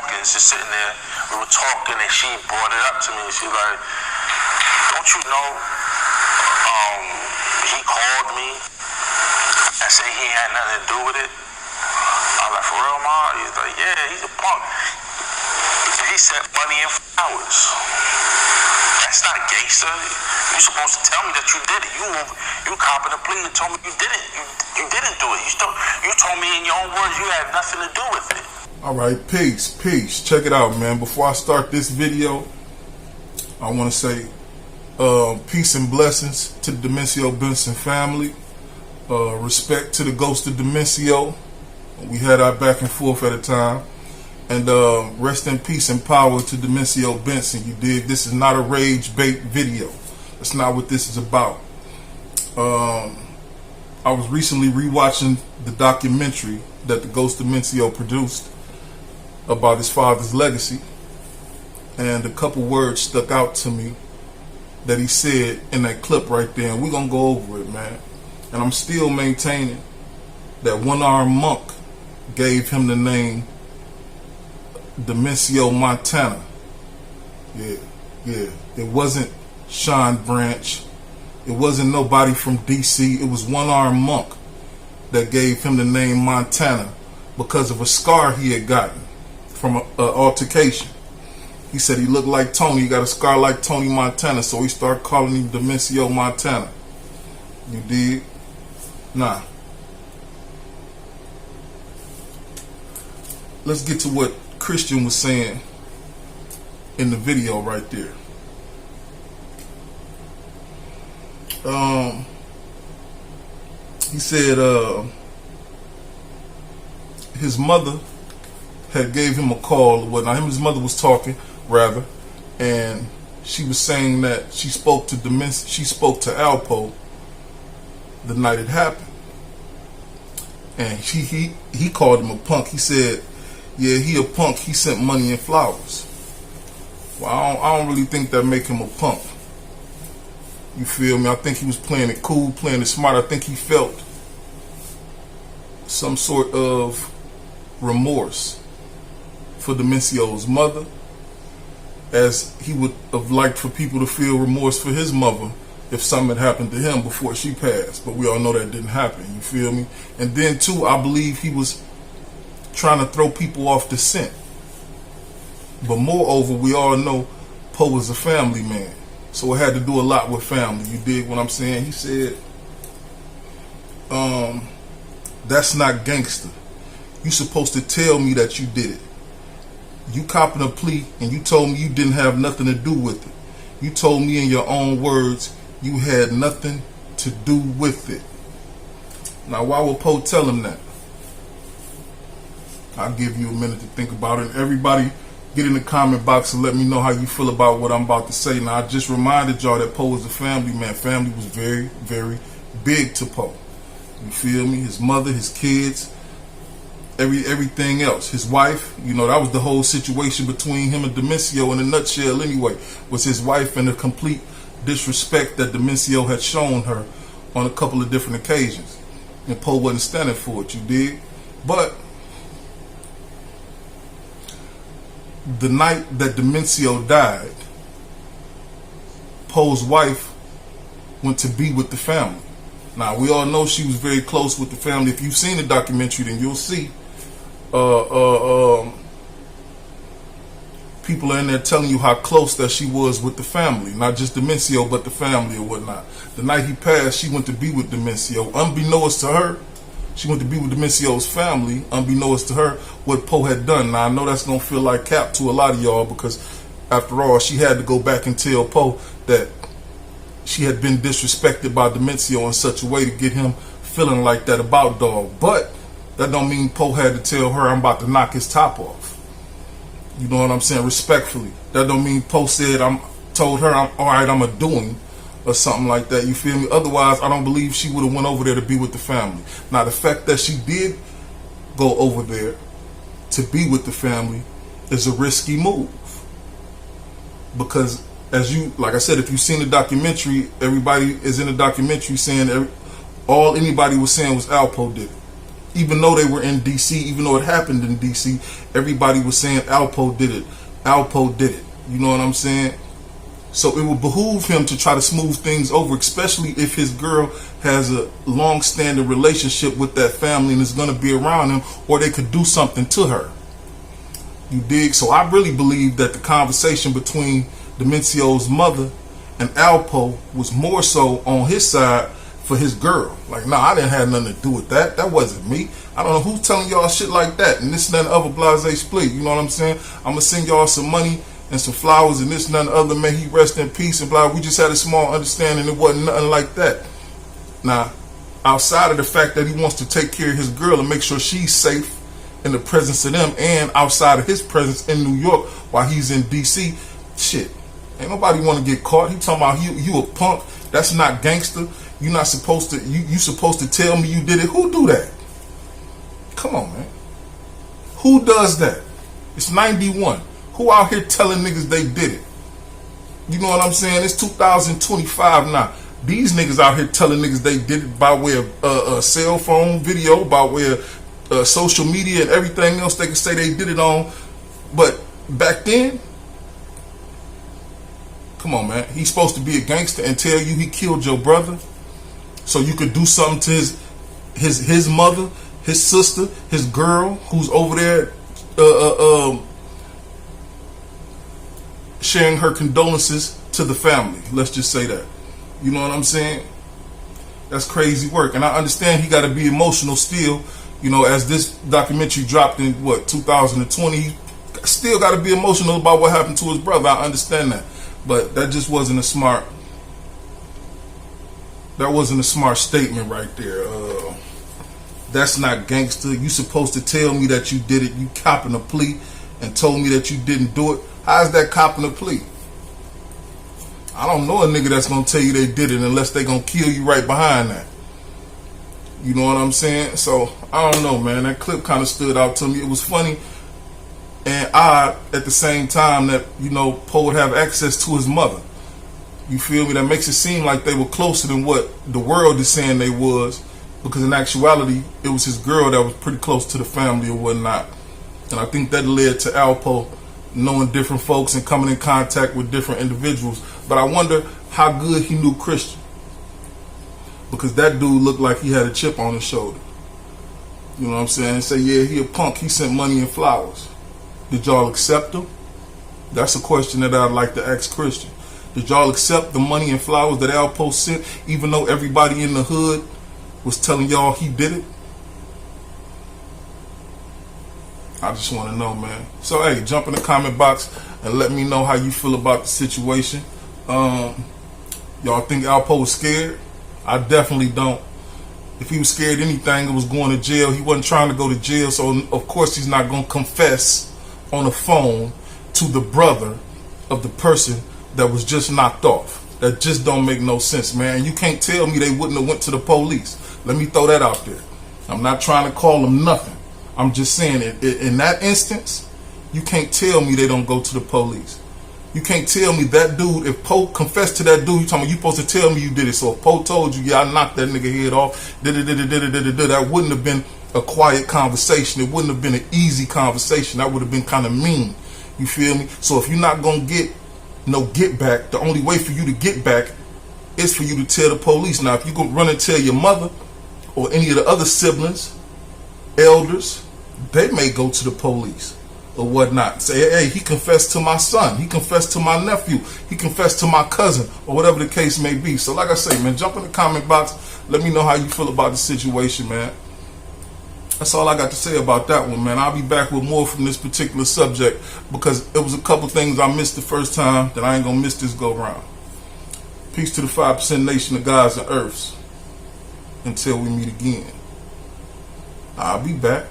Hawkins is sitting there. We were talking, and she brought it up to me. She's like, "Don't you know? He called me and said he had nothing to do with it." I was like, "For real, Ma?" He's like, "Yeah, he's a punk. He said money and flowers. That's not gangster. You're supposed to tell me that you did it. You copping a plea and told me you didn't. You didn't do it. You told me in your own words you had nothing to do with it." All right, peace. Check it out, man. Before I start this video, I want to say peace and blessings to the Demensio Benson family. Respect to the ghost of Demensio. We had our back and forth at a time. And rest in peace and power to Demensio Benson. You dig? This is not a rage bait video. That's not what this is about. I was recently rewatching the documentary that the Ghost Demensio produced about his father's legacy, and a couple words stuck out to me that he said in that clip right there, and we're gonna go over it, man. And I'm still maintaining that one-armed monk gave him the name Demensio Montana. Yeah. It wasn't Sean Branch. It wasn't nobody from DC. It was one-armed monk that gave him the name Montana because of a scar he had gotten from an altercation. He said he looked like Tony. He got a scar like Tony Montana, so he started calling him Demensio Montana. You dig? Nah. Let's get to what Christian was saying in the video right there. He said his mother had gave him a call. Well, now his mother was talking, rather, and she was saying that she spoke to Alpo the night it happened, and he called him a punk. He said, "Yeah, he a punk. He sent money and flowers." Well, I don't really think that make him a punk. You feel me? I think he was playing it cool, playing it smart. I think he felt some sort of remorse for Demensio's mother, as he would have liked for people to feel remorse for his mother if something had happened to him before she passed. But we all know that didn't happen. You feel me? And then too, I believe he was trying to throw people off the scent. But moreover, we all know Poe was a family man, so it had to do a lot with family. You dig what I'm saying? He said, that's not gangster. You supposed to tell me that you did it. You copping a plea and you told me you didn't have nothing to do with it. You told me in your own words you had nothing to do with it. Now, why would Poe tell him that? I'll give you a minute to think about it. Everybody get in the comment box and let me know how you feel about what I'm about to say. Now, I just reminded y'all that Poe was a family man. Family was very, very big to Poe. You feel me? His mother, his kids, everything else. His wife, you know, that was the whole situation between him and Demensio in a nutshell anyway, was his wife and the complete disrespect that Demensio had shown her on a couple of different occasions. And Poe wasn't standing for it, you dig? But the night that Demensio died, Poe's wife went to be with the family. Now, we all know she was very close with the family. If you've seen the documentary, then you'll see people are in there telling you how close that she was with the family. Not just Demensio, but the family or whatnot. The night he passed, she went to be with Demensio. Unbeknownst to her, she went to be with Demensio's family, unbeknownst to her, what Poe had done. Now, I know that's going to feel like cap to a lot of y'all, because after all, she had to go back and tell Poe that she had been disrespected by Demensio in such a way to get him feeling like that about dog. But that don't mean Poe had to tell her, "I'm about to knock his top off." You know what I'm saying? Respectfully. That don't mean Poe said, told her, "I'm all right, I'm a doing," or something like that. You feel me? Otherwise, I don't believe she would have went over there to be with the family. Now, the fact that she did go over there to be with the family is a risky move, because as you, like I said, if you've seen the documentary, everybody is in the documentary saying all anybody was saying was Alpo did it. Even though they were in DC, even though it happened in DC, everybody was saying Alpo did it. Alpo did it. You know what I'm saying? So it would behoove him to try to smooth things over, especially if his girl has a long-standing relationship with that family and is going to be around him, or they could do something to her. You dig? So I really believe that the conversation between Demensio's mother and Alpo was more so on his side for his girl. Like, nah, I didn't have nothing to do with that. That wasn't me. I don't know who's telling y'all shit like that. And this and that other blase split. You know what I'm saying? I'm going to send y'all some money and some flowers and this and that other. May he rest in peace and blah. We just had a small understanding. It wasn't nothing like that. Now, outside of the fact that he wants to take care of his girl and make sure she's safe in the presence of them, and outside of his presence in New York while he's in DC, shit, ain't nobody want to get caught. He talking about you a punk. That's not gangster. You're not supposed to. You supposed to tell me you did it. Who do that? Come on, man. Who does that? It's 91. Who out here telling niggas they did it? You know what I'm saying? It's 2025 now. These niggas out here telling niggas they did it by way of a cell phone video, by way of social media and everything else they can say they did it on. But back then, come on, man. He's supposed to be a gangster and tell you he killed your brother so you could do something to his mother, his sister, his girl who's over there sharing her condolences to the family. Let's just say that. You know what I'm saying? That's crazy work. And I understand he got to be emotional still. You know, as this documentary dropped in, 2020, he still got to be emotional about what happened to his brother. I understand that. But that just wasn't a smart, statement right there. That's not gangster. You supposed to tell me that you did it. You copping a plea and told me that you didn't do it. How's that copping a plea? I don't know a nigga that's going to tell you they did it unless they going to kill you right behind that. You know what I'm saying? So, I don't know, man. That clip kind of stood out to me. It was funny and odd at the same time that, you know, Poe would have access to his mother. You feel me? That makes it seem like they were closer than what the world is saying they was, because in actuality, it was his girl that was pretty close to the family or whatnot. And I think that led to Alpo knowing different folks and coming in contact with different individuals. But I wonder how good he knew Christian, because that dude looked like he had a chip on his shoulder. You know what I'm saying? Say, yeah, he a punk. He sent money and flowers. Did y'all accept him? That's a question that I'd like to ask Christian. Did y'all accept the money and flowers that Alpo sent, even though everybody in the hood was telling y'all he did it? I just want to know, man. So, hey, jump in the comment box and let me know how you feel about the situation. Y'all think Alpo was scared? I definitely don't. If he was scared of anything, it was going to jail. He wasn't trying to go to jail, so of course he's not going to confess on the phone to the brother of the person that was just knocked off. That just don't make no sense, man. You can't tell me they wouldn't have went to the police. Let me throw that out there. I'm not trying to call them nothing. I'm just saying in that instance, you can't tell me they don't go to the police. You can't tell me that dude, if Poe confessed to that dude, you talking about you supposed to tell me you did it. So if Poe told you, yeah, I knocked that nigga head off, that wouldn't have been a quiet conversation. It wouldn't have been an easy conversation. That would have been kind of mean. You feel me? So if you're not going to get no get back, the only way for you to get back is for you to tell the police. Now, if you go run and tell your mother or any of the other siblings, elders, they may go to the police or whatnot. Say, hey, he confessed to my son. He confessed to my nephew. He confessed to my cousin, or whatever the case may be. So like I say, man, jump in the comment box. Let me know how you feel about the situation, man. That's all I got to say about that one, man. I'll be back with more from this particular subject, because it was a couple things I missed the first time that I ain't gonna miss this go round. Peace to the 5% nation of gods and earths. Until we meet again, I'll be back.